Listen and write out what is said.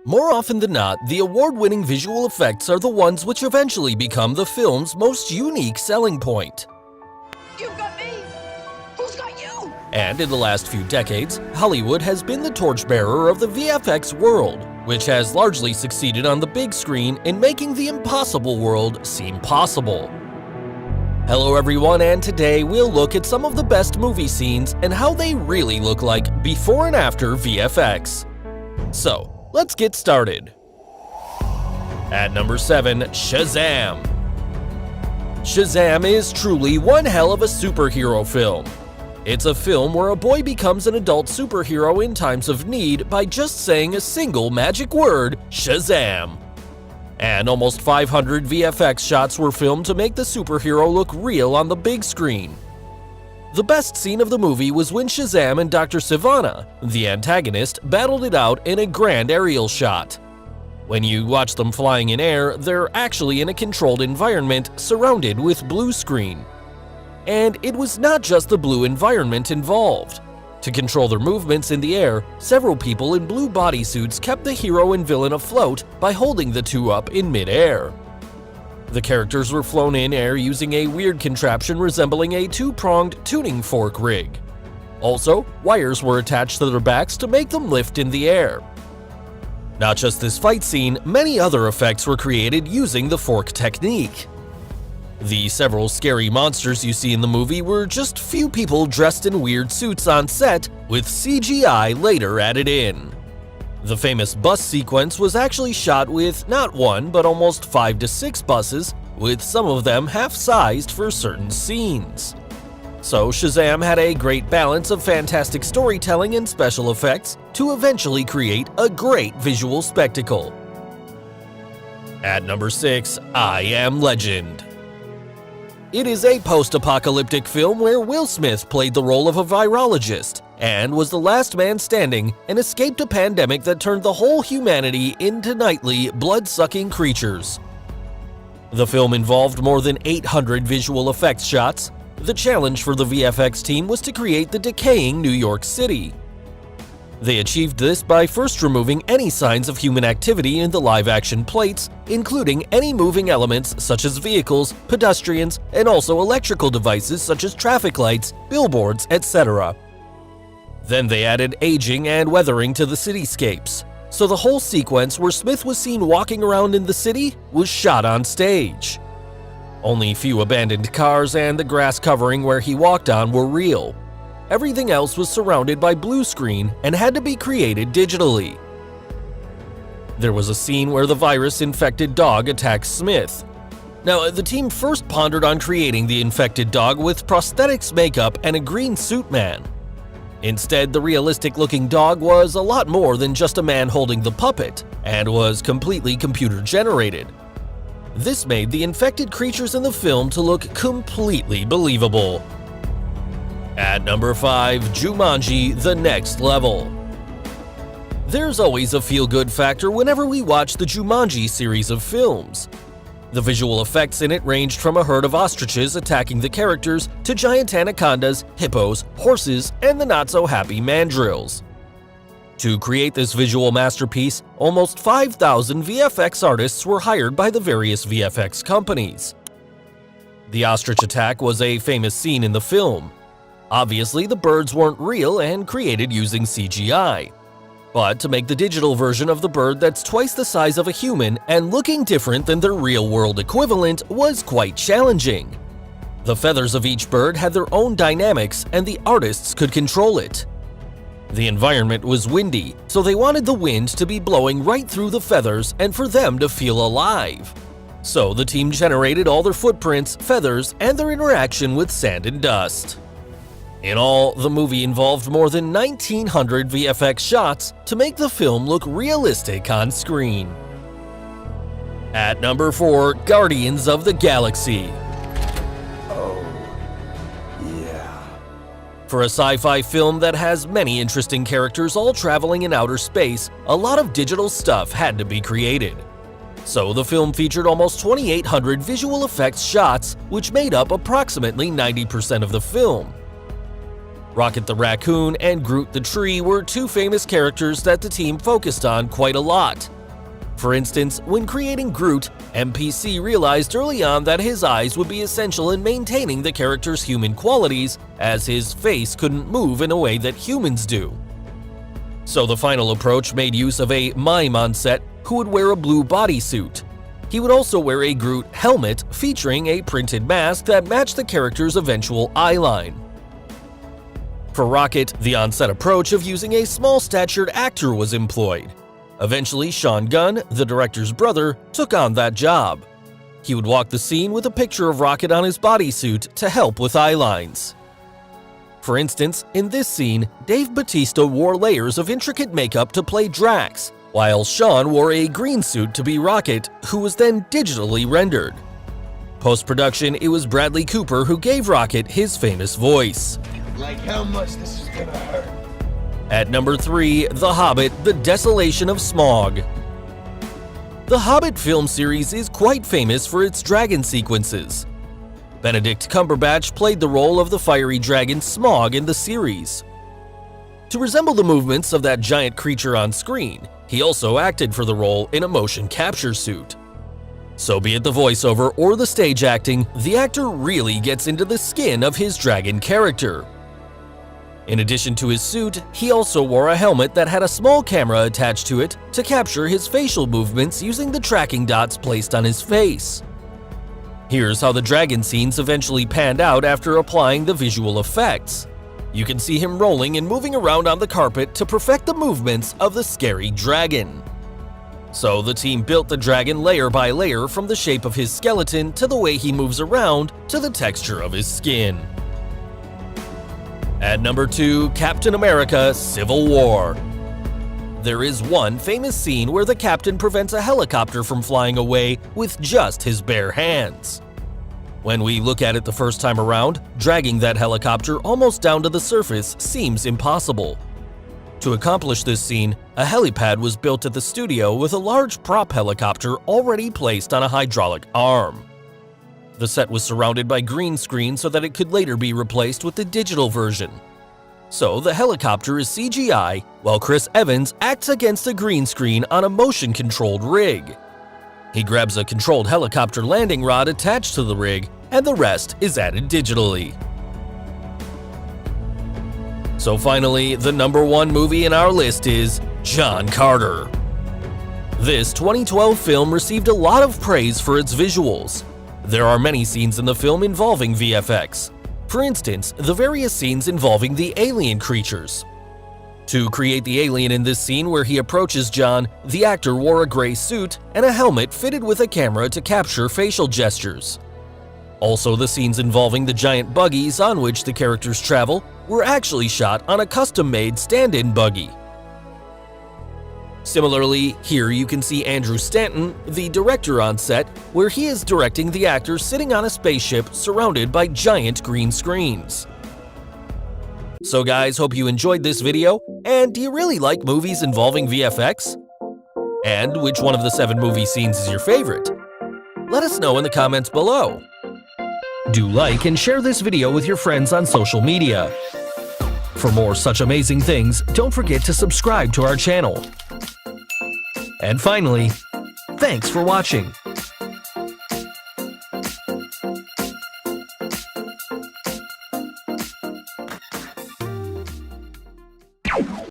More often than not, the award-winning visual effects are the ones which eventually become the film's most unique selling point. You've got me! Who's got you? And in the last few decades, Hollywood has been the torchbearer of the VFX world, which has largely succeeded on the big screen in making the impossible world seem possible. Hello everyone, and today we'll look at some of the best movie scenes and how they really look like before and after VFX. So, let's get started. At number 7, Shazam! Shazam is truly one hell of a superhero film. It's a film where a boy becomes an adult superhero in times of need by just saying a single magic word, Shazam! And almost 500 VFX shots were filmed to make the superhero look real on the big screen. The best scene of the movie was when Shazam and Dr. Sivana, the antagonist, battled it out in a grand aerial shot. When you watch them flying in air, they're actually in a controlled environment surrounded with blue screen. And it was not just the blue environment involved. To control their movements in the air, several people in blue bodysuits kept the hero and villain afloat by holding the two up in mid-air. The characters were flown in air using a weird contraption resembling a two-pronged tuning fork rig. Also, wires were attached to their backs to make them lift in the air. Not just this fight scene, many other effects were created using the fork technique. The several scary monsters you see in the movie were just few people dressed in weird suits on set, with CGI later added in. The famous bus sequence was actually shot with not one, but almost 5 to 6 buses, with some of them half-sized for certain scenes. So Shazam had a great balance of fantastic storytelling and special effects to eventually create a great visual spectacle. At number 6, I Am Legend. It is a post-apocalyptic film where Will Smith played the role of a virologist and was the last man standing and escaped a pandemic that turned the whole humanity into nightly, blood-sucking creatures. The film involved more than 800 visual effects shots. The challenge for the VFX team was to create the decaying New York City. They achieved this by first removing any signs of human activity in the live-action plates, including any moving elements such as vehicles, pedestrians, and also electrical devices such as traffic lights, billboards, etc. Then they added aging and weathering to the cityscapes, so the whole sequence where Smith was seen walking around in the city was shot on stage. Only few abandoned cars and the grass covering where he walked on were real. Everything else was surrounded by blue screen and had to be created digitally. There was a scene where the virus-infected dog attacks Smith. Now, the team first pondered on creating the infected dog with prosthetics makeup and a green suit man. Instead, the realistic-looking dog was a lot more than just a man holding the puppet, and was completely computer-generated. This made the infected creatures in the film to look completely believable. At number 5, Jumanji: The Next Level. There's always a feel-good factor whenever we watch the Jumanji series of films. The visual effects in it ranged from a herd of ostriches attacking the characters to giant anacondas, hippos, horses, and the not-so-happy mandrills. To create this visual masterpiece, almost 5,000 VFX artists were hired by the various VFX companies. The ostrich attack was a famous scene in the film. Obviously, the birds weren't real and created using CGI. But to make the digital version of the bird that's twice the size of a human and looking different than their real-world equivalent was quite challenging. The feathers of each bird had their own dynamics and the artists could control it. The environment was windy, so they wanted the wind to be blowing right through the feathers and for them to feel alive. So the team generated all their footprints, feathers, and their interaction with sand and dust. In all, the movie involved more than 1,900 VFX shots to make the film look realistic on screen. At number 4, Guardians of the Galaxy. Oh, yeah. For a sci-fi film that has many interesting characters all traveling in outer space, a lot of digital stuff had to be created. So the film featured almost 2,800 visual effects shots, which made up approximately 90% of the film. Rocket the Raccoon and Groot the Tree were two famous characters that the team focused on quite a lot. For instance, when creating Groot, MPC realized early on that his eyes would be essential in maintaining the character's human qualities, as his face couldn't move in a way that humans do. So the final approach made use of a mime on set who would wear a blue bodysuit. He would also wear a Groot helmet featuring a printed mask that matched the character's eventual eyeline. For Rocket, the on-set approach of using a small-statured actor was employed. Eventually, Sean Gunn, the director's brother, took on that job. He would walk the scene with a picture of Rocket on his bodysuit to help with eyelines. For instance, in this scene, Dave Bautista wore layers of intricate makeup to play Drax, while Sean wore a green suit to be Rocket, who was then digitally rendered. Post-production, it was Bradley Cooper who gave Rocket his famous voice. Like how much this is gonna hurt. At number 3, The Hobbit: The Desolation of Smaug. The Hobbit film series is quite famous for its dragon sequences. Benedict Cumberbatch played the role of the fiery dragon Smaug in the series. To resemble the movements of that giant creature on screen, he also acted for the role in a motion capture suit. So be it the voiceover or the stage acting, the actor really gets into the skin of his dragon character. In addition to his suit, he also wore a helmet that had a small camera attached to it to capture his facial movements using the tracking dots placed on his face. Here's how the dragon scenes eventually panned out after applying the visual effects. You can see him rolling and moving around on the carpet to perfect the movements of the scary dragon. So the team built the dragon layer by layer, from the shape of his skeleton to the way he moves around to the texture of his skin. At number 2, Captain America: Civil War. There is one famous scene where the captain prevents a helicopter from flying away with just his bare hands. When we look at it the first time around, dragging that helicopter almost down to the surface seems impossible. To accomplish this scene, a helipad was built at the studio with a large prop helicopter already placed on a hydraulic arm. The set was surrounded by green screen so that it could later be replaced with the digital version. So the helicopter is CGI, while Chris Evans acts against a green screen on a motion-controlled rig. He grabs a controlled helicopter landing rod attached to the rig, and the rest is added digitally. So finally, the number 1 movie in our list is John Carter. This 2012 film received a lot of praise for its visuals. There are many scenes in the film involving VFX. For instance, the various scenes involving the alien creatures. To create the alien in this scene where he approaches John, the actor wore a gray suit and a helmet fitted with a camera to capture facial gestures. Also, the scenes involving the giant buggies on which the characters travel were actually shot on a custom-made stand-in buggy. Similarly, here you can see Andrew Stanton, the director, on set, where he is directing the actor sitting on a spaceship surrounded by giant green screens. So guys, hope you enjoyed this video, and do you really like movies involving VFX? And which one of the 7 movie scenes is your favorite? Let us know in the comments below. Do like and share this video with your friends on social media. For more such amazing things, don't forget to subscribe to our channel. And finally, thanks for watching.